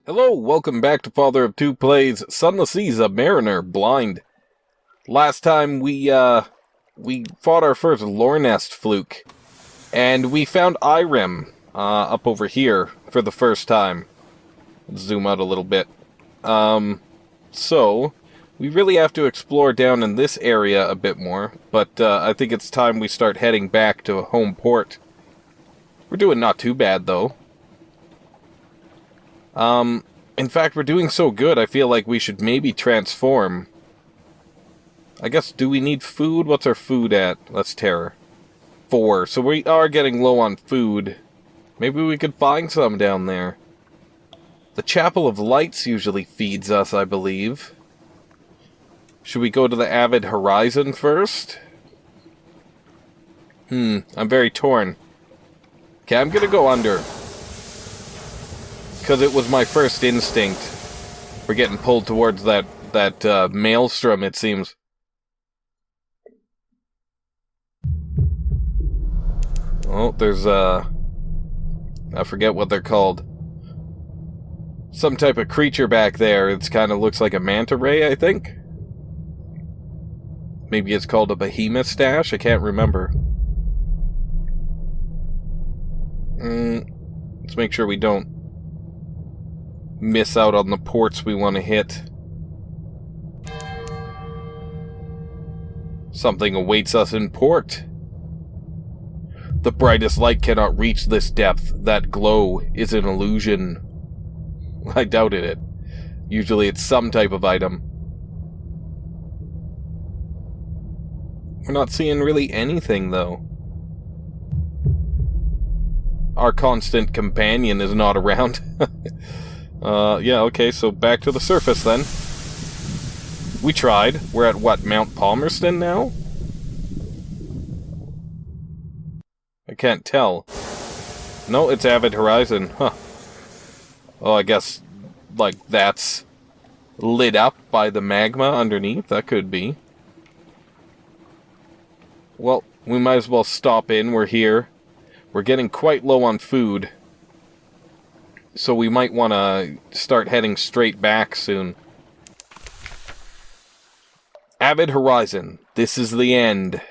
Hello, welcome back to Father of Two Plays Sunless Sea Zubmariner, Blind. Last time we fought our first lore nest fluke, and we found Irem, up over here for the first time. Let's zoom out a little bit. So, we really have to explore down in this area a bit more, but I think it's time we start heading back to home port. We're doing not too bad, though. In fact, we're doing so good, I feel like we should maybe transform. I guess, do we need food? What's our food at? Let's terror. 4. So we are getting low on food. Maybe we could find some down there. The Chapel of Lights usually feeds us, I believe. Should we go to the Avid Horizon first? I'm very torn. Okay, I'm gonna go under. Because it was my first instinct. We're getting pulled towards that Maelstrom, it seems. Oh, there's, I forget what they're called. Some type of creature back there. It kind of looks like a manta ray, I think. Maybe it's called a behemoth stash? I can't remember. Let's make sure we don't miss out on the ports we want to hit. Something awaits us in port. The brightest light cannot reach this depth. That glow is an illusion. I doubted it. Usually it's some type of item. We're not seeing really anything, though. Our constant companion is not around. Yeah, okay, so back to the surface then. We tried. We're at what, Mount Palmerston now? I can't tell. No, it's Avid Horizon. Huh. Oh, I guess, like, that's lit up by the magma underneath? That could be. Well, we might as well stop in. We're here. We're getting quite low on food. So we might want to start heading straight back soon. Avid Horizon. This is the end.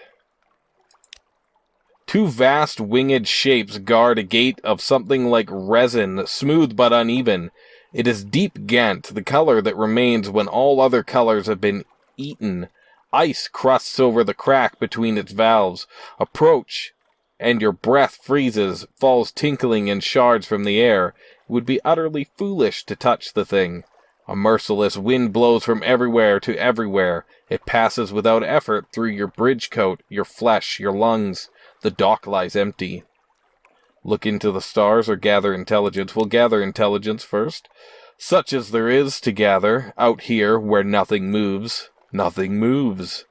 2 vast winged shapes guard a gate of something like resin, smooth but uneven. It is deep Ghent, the color that remains when all other colors have been eaten. Ice crusts over the crack between its valves. Approach, and your breath freezes, falls tinkling in shards from the air. It would be utterly foolish to touch the thing. A merciless wind blows from everywhere to everywhere. It passes without effort through your bridge coat, your flesh, your lungs. The dock lies empty. Look into the stars or gather intelligence. We'll gather intelligence first. Such as there is to gather, out here where nothing moves. Nothing moves.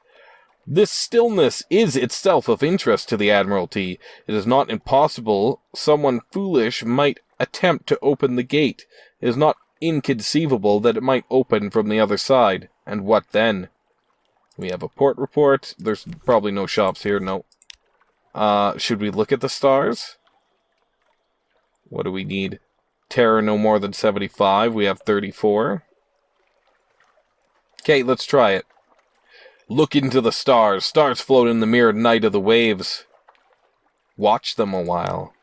This stillness is itself of interest to the Admiralty. It is not impossible someone foolish might attempt to open the gate. It is not inconceivable that it might open from the other side. And what then? We have a port report. There's probably no shops here, no. Should we look at the stars? What do we need? Terror no more than 75. We have 34. Okay, let's try it. Look into the stars. Stars float in the mirrored night of the waves. Watch them a while.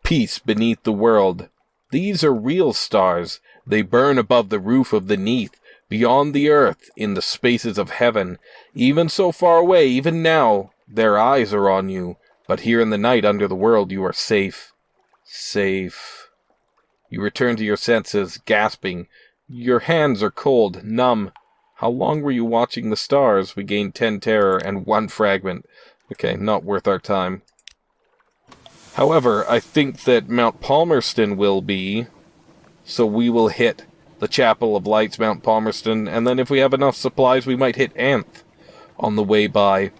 Peace beneath the world. These are real stars. They burn above the roof of the Neath, beyond the earth, in the spaces of heaven. Even so far away, even now, their eyes are on you. But here in the night under the world, you are safe. Safe. You return to your senses, gasping. Your hands are cold, numb. How long were you watching the stars? We gained 10 terror and 1 fragment. Okay, not worth our time. However, I think that Mount Palmerston will be, so we will hit the Chapel of Lights, Mount Palmerston, and then if we have enough supplies, we might hit Neath on the way by.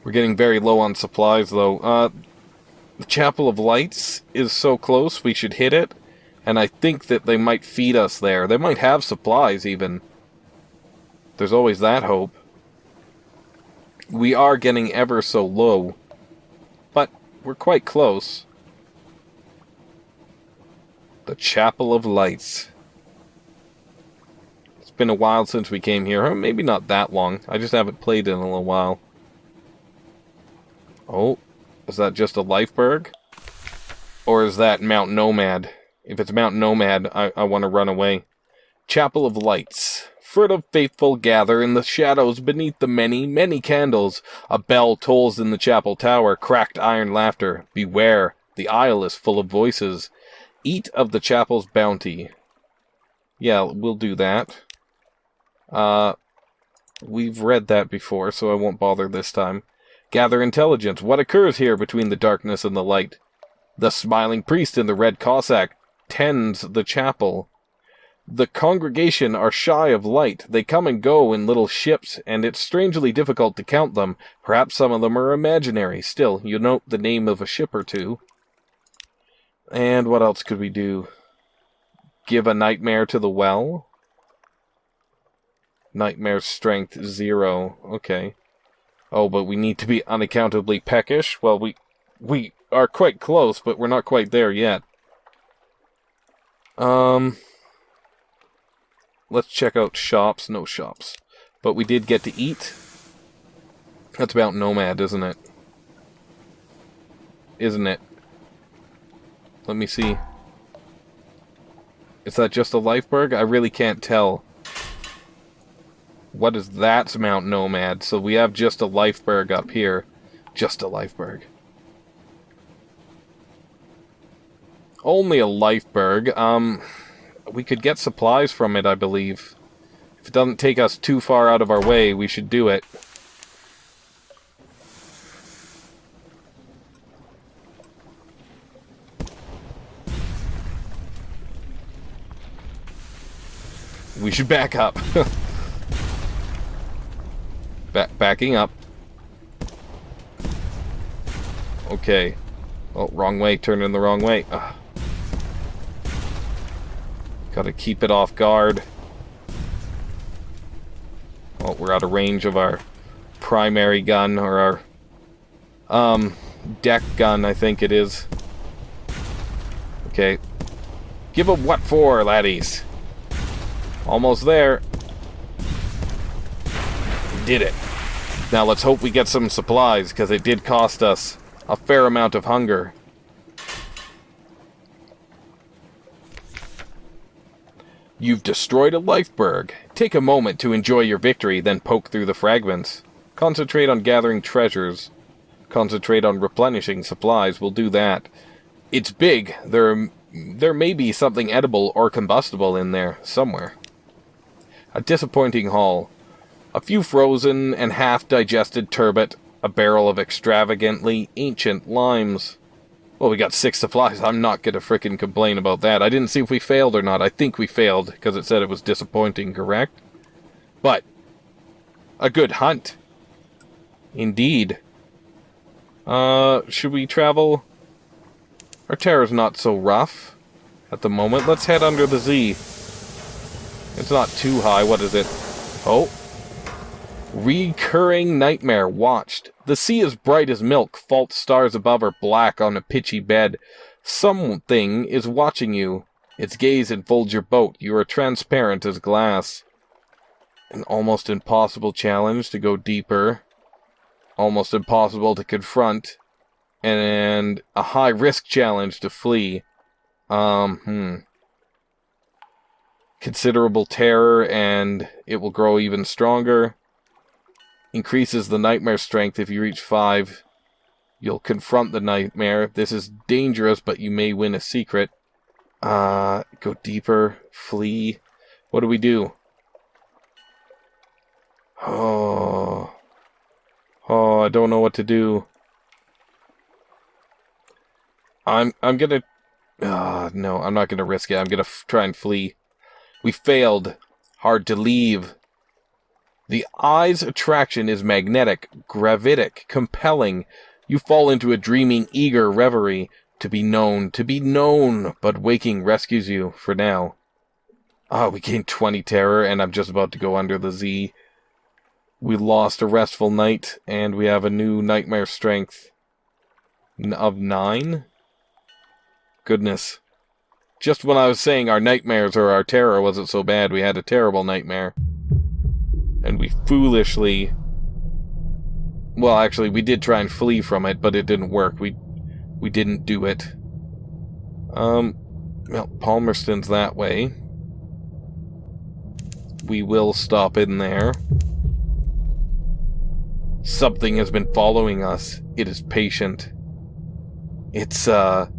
We're getting very low on supplies, though. The Chapel of Lights is so close, we should hit it. And I think that they might feed us there. They might have supplies, even. There's always that hope. We are getting ever so low. But we're quite close. The Chapel of Lights. It's been a while since we came here. Or maybe not that long. I just haven't played in a little while. Oh, is that just a Lifeberg? Or is that Mount Nomad? If it's Mount Nomad, I want to run away. Chapel of Lights. Furtive faithful gather in the shadows beneath the many, many candles. A bell tolls in the chapel tower, cracked iron laughter. Beware, the aisle is full of voices. Eat of the chapel's bounty. Yeah, we'll do that. We've read that before, so I won't bother this time. Gather intelligence. What occurs here between the darkness and the light? The smiling priest in the red Cossack tends the chapel. The congregation are shy of light. They come and go in little ships, and it's strangely difficult to count them. Perhaps some of them are imaginary. Still, you note the name of a ship or two. And what else could we do? Give a nightmare to the well? Nightmare strength 0. Okay. Oh, but we need to be unaccountably peckish? Well, we are quite close, but we're not quite there yet. Let's check out shops. No shops. But we did get to eat. That's about Nomad, isn't it? Isn't it? Let me see. Is that just a Lifeberg? I really can't tell. What is that? Mount Nomad. So we have just a Lifeberg up here. Just a Lifeberg. Only a Lifeberg. We could get supplies from it, I believe. If it doesn't take us too far out of our way, we should do it. We should back up. Backing up. Okay. Oh, wrong way. Turning the wrong way. Ugh. Gotta keep it off guard. Oh, we're out of range of our primary gun, or our deck gun, I think it is. Okay. Give 'em what for, laddies. Almost there. Did it. Now let's hope we get some supplies, because it did cost us a fair amount of hunger. You've destroyed a Lifeberg. Take a moment to enjoy your victory, then poke through the fragments. Concentrate on gathering treasures. Concentrate on replenishing supplies. We'll do that. It's big. There may be something edible or combustible in there, somewhere. A disappointing haul. A few frozen and half-digested turbot. A barrel of extravagantly ancient limes. Well, we got 6 supplies. I'm not going to frickin' complain about that. I didn't see if we failed or not. I think we failed, because it said it was disappointing, correct? But, a good hunt. Indeed. Should we travel? Our terror's not so rough at the moment. Let's head under the Z. It's not too high. What is it? Oh. Recurring nightmare watched. The sea is bright as milk. Fault stars above are black on a pitchy bed. Something is watching you. Its gaze enfolds your boat. You are transparent as glass. An almost impossible challenge to go deeper. Almost impossible to confront. And a high-risk challenge to flee. Considerable terror, and it will grow even stronger. Increases the nightmare strength if you reach 5. You'll confront the nightmare. This is dangerous, but you may win a secret. Go deeper. Flee. What do we do? Oh, I don't know what to do. I'm gonna... no, I'm not gonna risk it. I'm gonna try and flee. We failed. Hard to leave. The eye's attraction is magnetic, gravitic, compelling. You fall into a dreaming, eager reverie. To be known, but waking rescues you, for now. We gained 20 terror, and I'm just about to go under the Z. We lost a restful night, and we have a new nightmare strength of 9? Goodness. Just when I was saying our nightmares or our terror wasn't so bad, we had a terrible nightmare. And we foolishly... Well, actually, we did try and flee from it, but it didn't work. We didn't do it. Well, Palmerston's that way. We will stop in there. Something has been following us. It is patient. It's a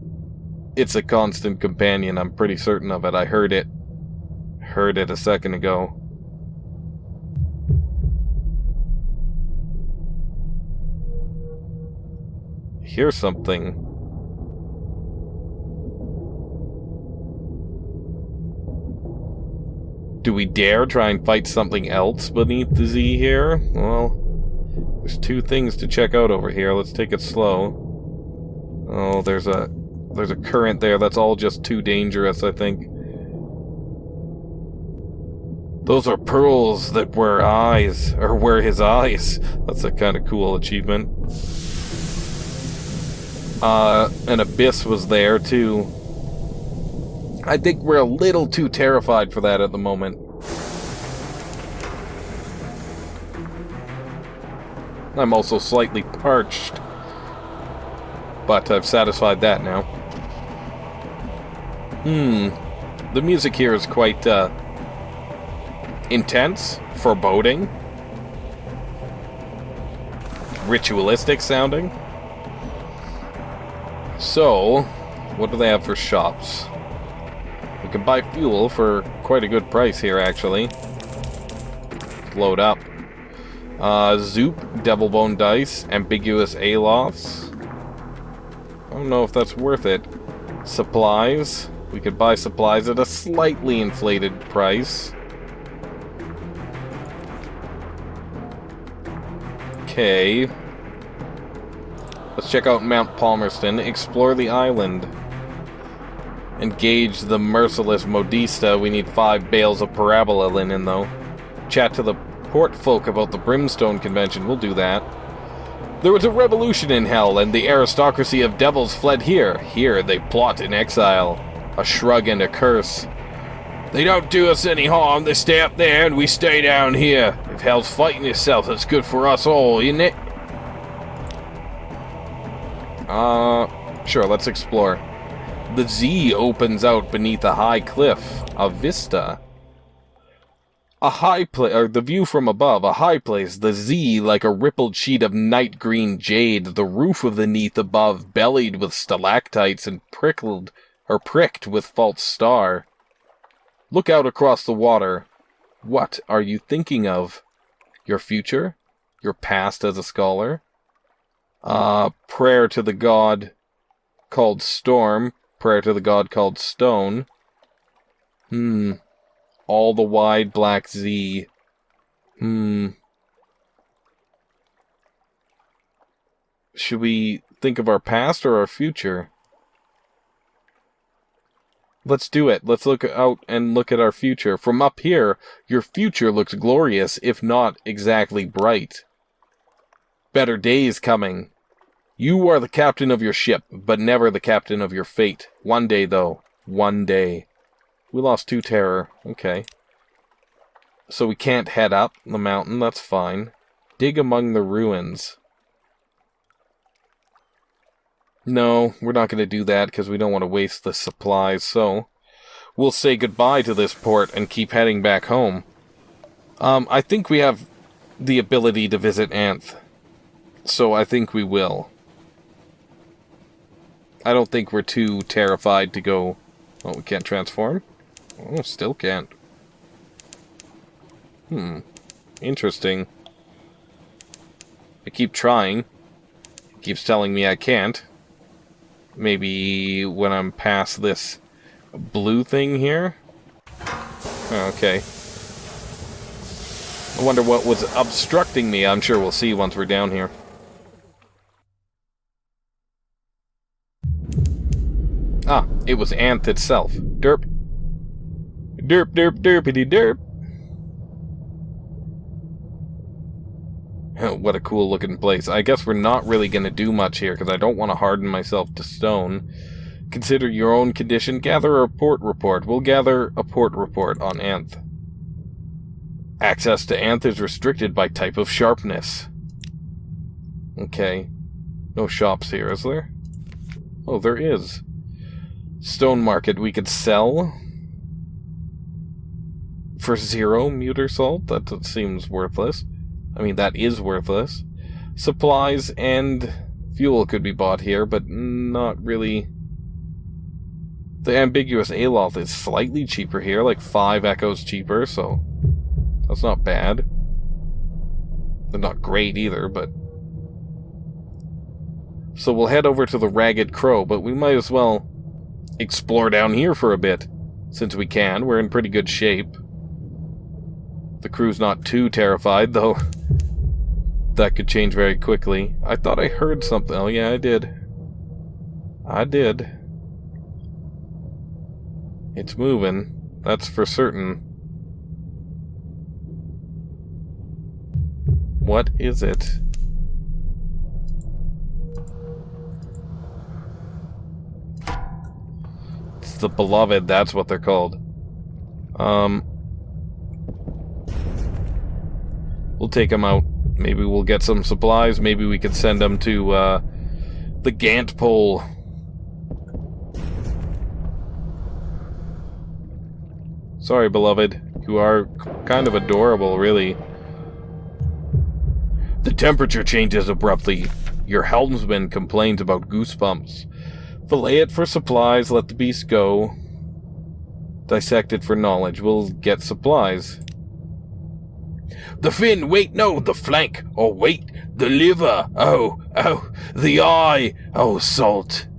constant companion, I'm pretty certain of it. I heard it. Heard it a second ago. Here's something. Do we dare try and fight something else beneath the Z here? Well, there's two things to check out over here. Let's take it slow. Oh, there's a current there. That's all just too dangerous, I think. Those are pearls that were eyes, or were his eyes. That's a kind of cool achievement. An abyss was there, too. I think we're a little too terrified for that at the moment. I'm also slightly parched. But I've satisfied that now. The music here is quite, intense, foreboding, ritualistic sounding. So, what do they have for shops? We can buy fuel for quite a good price here, actually. Load up. Zoop, Devil Bone Dice, Ambiguous Alofs. I don't know if that's worth it. Supplies. We could buy supplies at a slightly inflated price. Okay. Let's check out Mount Palmerston. Explore the island. Engage the merciless Modista. We need 5 bales of parabola linen, though. Chat to the port folk about the Brimstone Convention. We'll do that. There was a revolution in hell, and the aristocracy of devils fled here. Here, they plot in exile. A shrug and a curse. They don't do us any harm. They stay up there, and we stay down here. If hell's fighting itself, that's good for us all, isn't it? Sure, let's explore. The Z opens out beneath a high cliff. A vista. A high place, or the view from above, a high place, the Z like a rippled sheet of night green jade, the roof of the Neath above bellied with stalactites and pricked with false star. Look out across the water. What are you thinking of? Your future? Your past as a scholar? Prayer to the god called Storm. Prayer to the god called Stone. All the wide black Z. Should we think of our past or our future? Let's do it. Let's look out and look at our future. From up here, your future looks glorious, if not exactly bright. Better days coming. You are the captain of your ship, but never the captain of your fate. One day, though. One day. We lost 2 terror. Okay. So we can't head up the mountain. That's fine. Dig among the ruins. No, we're not going to do that because we don't want to waste the supplies, so we'll say goodbye to this port and keep heading back home. I think we have the ability to visit Neath, so I think we will. I don't think we're too terrified to go... Oh, we can't transform? Oh, still can't. Interesting. I keep trying. It keeps telling me I can't. Maybe when I'm past this blue thing here? Okay. I wonder what was obstructing me. I'm sure we'll see once we're down here. Ah, it was Neath itself. Derp. Derp, derp, derpity derp. Oh, what a cool looking place. I guess we're not really going to do much here, because I don't want to harden myself to stone. Consider your own condition. Gather a port report. We'll gather a port report on Nth. Access to Nth is restricted by type of sharpness. Okay. No shops here, is there? Oh, there is. Stone market we could sell. For 0 muter salt? That seems worthless. I mean, that is worthless. Supplies and fuel could be bought here, but not really. The ambiguous aloth is slightly cheaper here, like 5 echoes cheaper, so that's not bad. They're not great either, but... So we'll head over to the Ragged Crow, but we might as well explore down here for a bit. Since we can, we're in pretty good shape. The crew's not too terrified, though. That could change very quickly. I thought I heard something. Oh yeah, I did. I did. It's moving. That's for certain. What is it? It's the Beloved, that's what they're called. We'll take them out. Maybe we'll get some supplies. Maybe we could send them to, the Gant Pole. Sorry, Beloved. You are kind of adorable, really. The temperature changes abruptly. Your helmsman complains about goosebumps. Fillet it for supplies, let the beast go. Dissect it for knowledge. We'll get supplies. The fin, wait, no, the flank, oh wait, the liver, oh, the eye, oh, salt.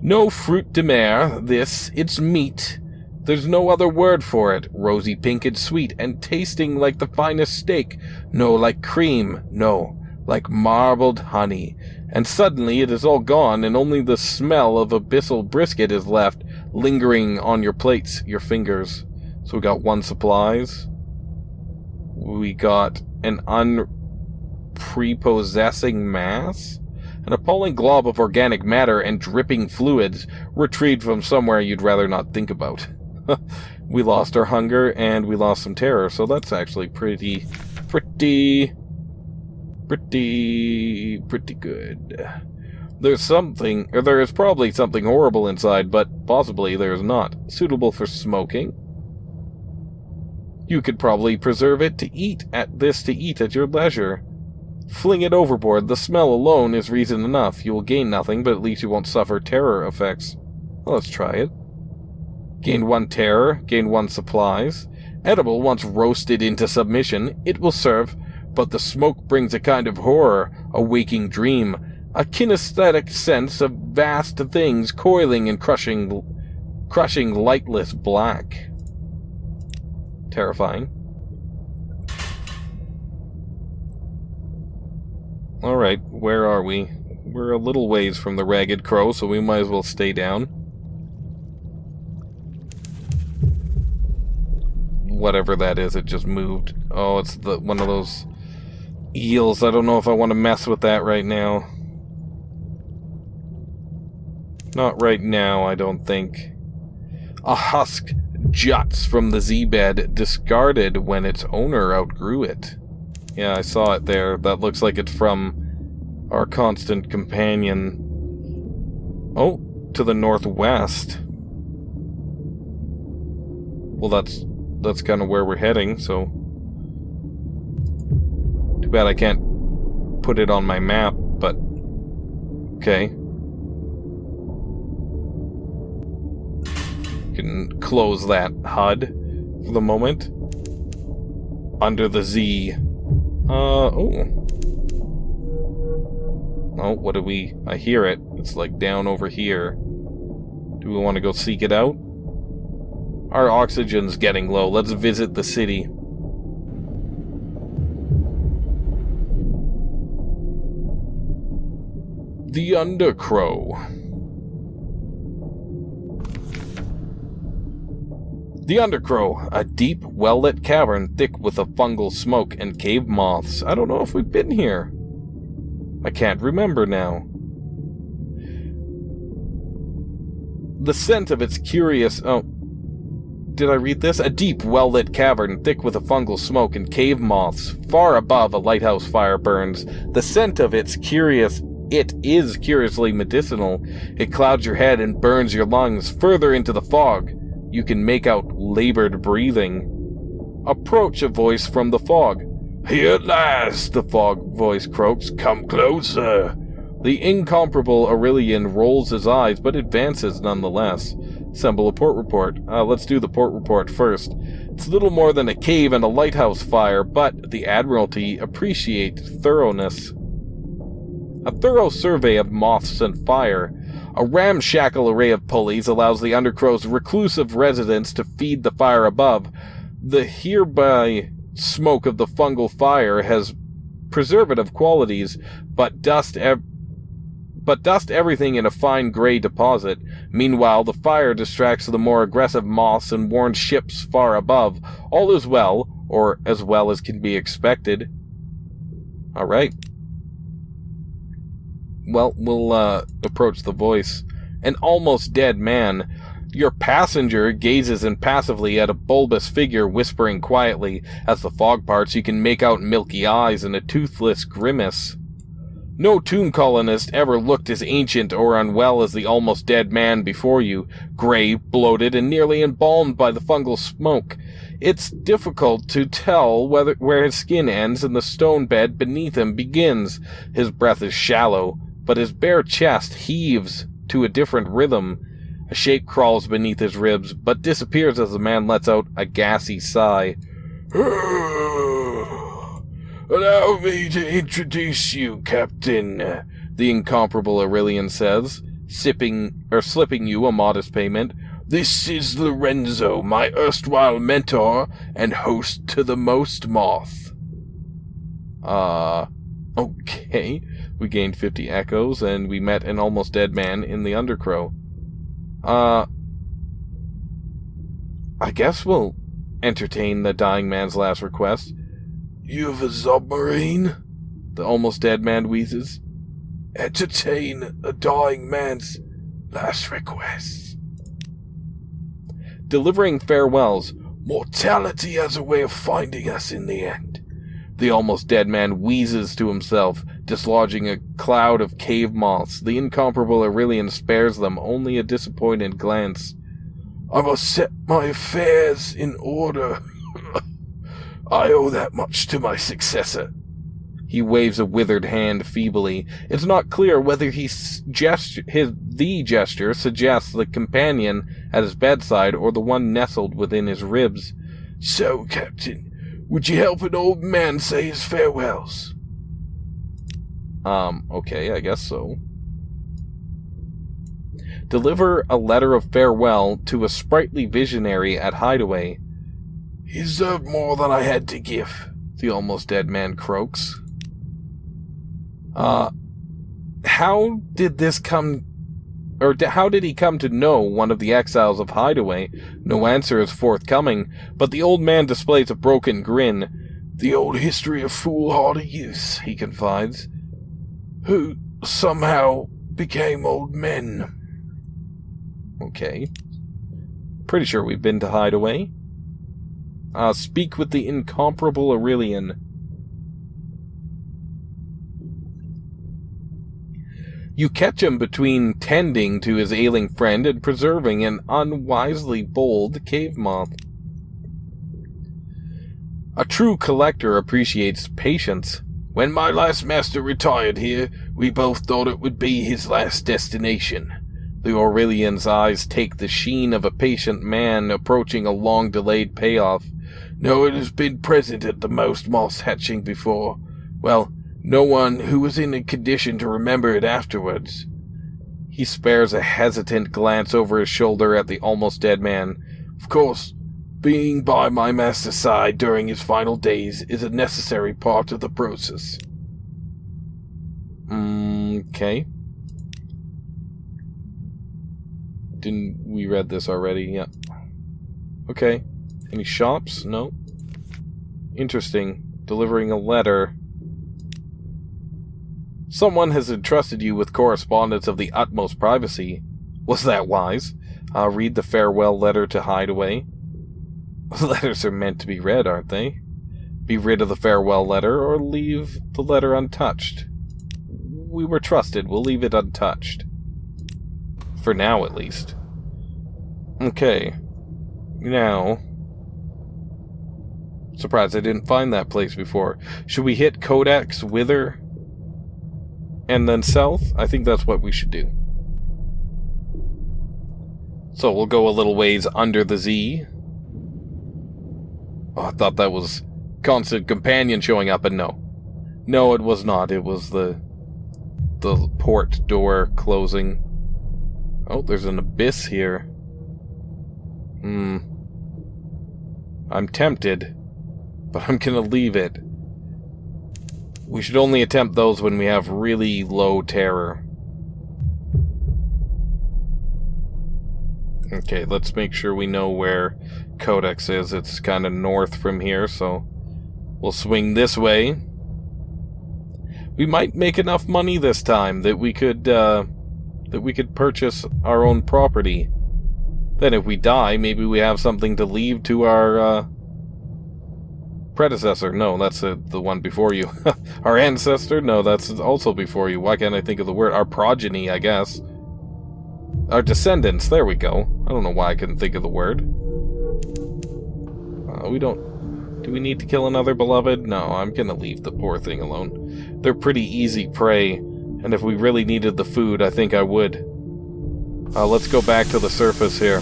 No fruit de mer, this, it's meat. There's no other word for it, rosy pink and sweet, and tasting like the finest steak, no, like cream, no, like marbled honey. And suddenly it is all gone, and only the smell of abyssal brisket is left, lingering on your plates, your fingers. So we got 1 supplies. We got an unprepossessing mass, an appalling glob of organic matter and dripping fluids retrieved from somewhere you'd rather not think about. We lost our hunger and we lost some terror, so that's actually pretty good. There is probably something horrible inside, but possibly there's not. Suitable for smoking. You could probably preserve it to eat at your leisure. Fling it overboard. The smell alone is reason enough. You will gain nothing, but at least you won't suffer terror effects. Well, let's try it. Gain 1 terror, gain 1 supplies. Edible once roasted into submission, it will serve, but the smoke brings a kind of horror, a waking dream, a kinesthetic sense of vast things coiling and crushing lightless black. Terrifying. Alright, where are we? We're a little ways from the Ragged Crow, so we might as well stay down. Whatever that is, it just moved. Oh, it's one of those eels. I don't know if I want to mess with that right now. Not right now, I don't think. A husk juts from the Z-bed, discarded when its owner outgrew it. Yeah, I saw it there. That looks like it's from our constant companion. Oh, to the northwest. Well, that's kind of where we're heading, so... Too bad I can't put it on my map, but... Okay. Can close that HUD for the moment. Under the Z. Oh, what do we... I hear it. It's like down over here. Do we want to go seek it out? Our oxygen's getting low. Let's visit the city. The Undercrow. The Undercrow, a deep, well-lit cavern thick with a fungal smoke and cave moths. I don't know if we've been here. I can't remember now. The scent of its curious... Oh, did I read this? A deep, well-lit cavern, thick with a fungal smoke and cave moths. Far above, a lighthouse fire burns. The scent of its curious... It is curiously medicinal. It clouds your head and burns your lungs. Further into the fog, you can make out labored breathing. Approach, a voice from the fog. "Here at last," the fog voice croaks. "Come closer." The incomparable Aurelian rolls his eyes, but advances nonetheless. Assemble a port report. Let's do the port report first. It's little more than a cave and a lighthouse fire, but the Admiralty appreciate thoroughness. A thorough survey of moths and fire. A ramshackle array of pulleys allows the Undercrow's reclusive residents to feed the fire above. The hereby smoke of the fungal fire has preservative qualities, but dust everything in a fine gray deposit. Meanwhile, the fire distracts the more aggressive moths and warns ships far above. All is well, or as well as can be expected. Alright. Well, we'll approach the voice. An almost dead man. Your passenger gazes impassively at a bulbous figure whispering quietly. As the fog parts, you can make out milky eyes and a toothless grimace. No tomb colonist ever looked as ancient or unwell as the almost dead man before you, gray, bloated, and nearly embalmed by the fungal smoke. It's difficult to tell where his skin ends and the stone bed beneath him begins. His breath is shallow, but his bare chest heaves to a different rhythm. A shape crawls beneath his ribs, but disappears as the man lets out a gassy sigh. "Allow me to introduce you, Captain," the incomparable Aurelian says, slipping you a modest payment. "This is Lorenzo, my erstwhile mentor and host to the most moth." Okay. We gained 50 echoes, and we met an almost dead man in the Undercrow. I guess we'll entertain the dying man's last request. "You've a submarine?" the almost dead man wheezes. "Entertain a dying man's last request." Delivering farewells. "Mortality has a way of finding us in the end." The almost dead man wheezes to himself, dislodging a cloud of cave moths. The incomparable Aurelian spares them only a disappointed glance. "I must set my affairs in order. I owe that much to my successor." He waves a withered hand feebly. It's not clear whether the gesture suggests the companion at his bedside or the one nestled within his ribs. "So, Captain, would you help an old man say his farewells?" Okay, I guess so. Deliver a letter of farewell to a sprightly visionary at Hideaway. "He deserved more than I had to give," the almost dead man croaks. How did he come to know one of the exiles of Hideaway? No answer is forthcoming, but the old man displays a broken grin. "The old history of foolhardy youths," he confides, "who somehow became old men." Okay. Pretty sure we've been to Hideaway. Speak with the incomparable Aurelian. You catch him between tending to his ailing friend and preserving an unwisely bold cave moth. A true collector appreciates patience. "When my last master retired here, we both thought it would be his last destination." The Aurelian's eyes take the sheen of a patient man approaching a long-delayed payoff. "No one has been present at the most moth's hatching before. Well, no one who was in a condition to remember it afterwards." He spares a hesitant glance over his shoulder at the almost dead man. "Of course, being by my master's side during his final days is a necessary part of the process." Okay. Didn't we read this already? Yeah. Okay. Any shops? No. Interesting. Delivering a letter. "Someone has entrusted you with correspondence of the utmost privacy." Was that wise? Read the farewell letter to Hideaway. Letters are meant to be read, aren't they? Be rid of the farewell letter, or leave the letter untouched. We were trusted. We'll leave it untouched. For now, at least. Okay. Now... Surprised I didn't find that place before. Should we hit Codex, Wither, and then south? I think that's what we should do. So we'll go a little ways under the Z. Oh, I thought that was Constant Companion showing up, and no. No, it was not. It was the port door closing. Oh, there's an abyss here. I'm tempted, but I'm gonna leave it. We should only attempt those when we have really low terror. Okay, let's make sure we know where Codex is. It's kind of north from here, so we'll swing this way. We might make enough money this time that we could purchase our own property. Then if we die, maybe we have something to leave to our predecessor. No, that's the one before you. Our ancestor? No, that's also before you. Why can't I think of the word? Our progeny, I guess. Our descendants. There we go. I don't know why I couldn't think of the word. We don't... Do we need to kill another beloved? No, I'm gonna leave the poor thing alone. They're pretty easy prey, and if we really needed the food, I think I would. Let's go back to the surface here.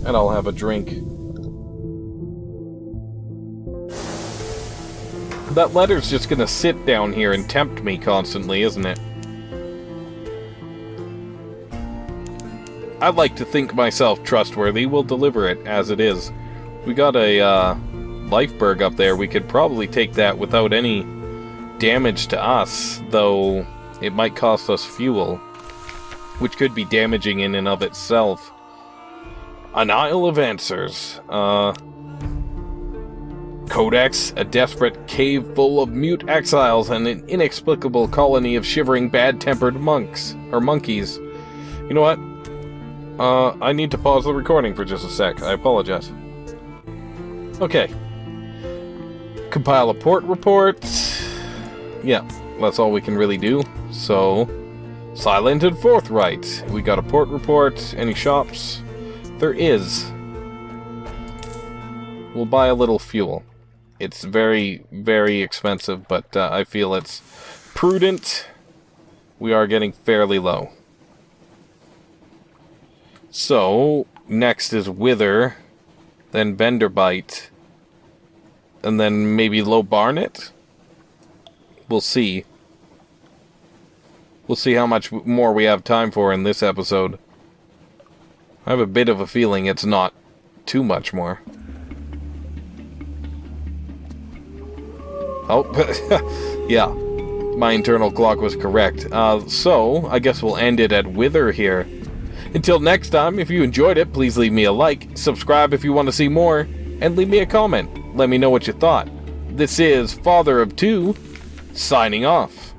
And I'll have a drink. That letter's just gonna sit down here and tempt me constantly, isn't it? I like to think myself trustworthy. We'll deliver it as it is. We got a Lifeberg up there. We could probably take that without any damage to us, though it might cost us fuel, which could be damaging in and of itself. An Isle of Answers. Codex, a desperate cave full of mute exiles and an inexplicable colony of shivering bad-tempered monks, or monkeys. You know what? I need to pause the recording for just a sec. I apologize. Okay. Compile a port report. Yeah, that's all we can really do. So, silent and forthright. We got a port report. Any shops? There is. We'll buy a little fuel. It's very, very expensive, but I feel it's prudent. We are getting fairly low. So, next is Wither, then Benderbite, and then maybe Low Barnet? We'll see. We'll see how much more we have time for in this episode. I have a bit of a feeling it's not too much more. Oh, yeah. My internal clock was correct. So, I guess we'll end it at Wither here. Until next time, if you enjoyed it, please leave me a like, subscribe if you want to see more, and leave me a comment. Let me know what you thought. This is FatherofTwo, signing off.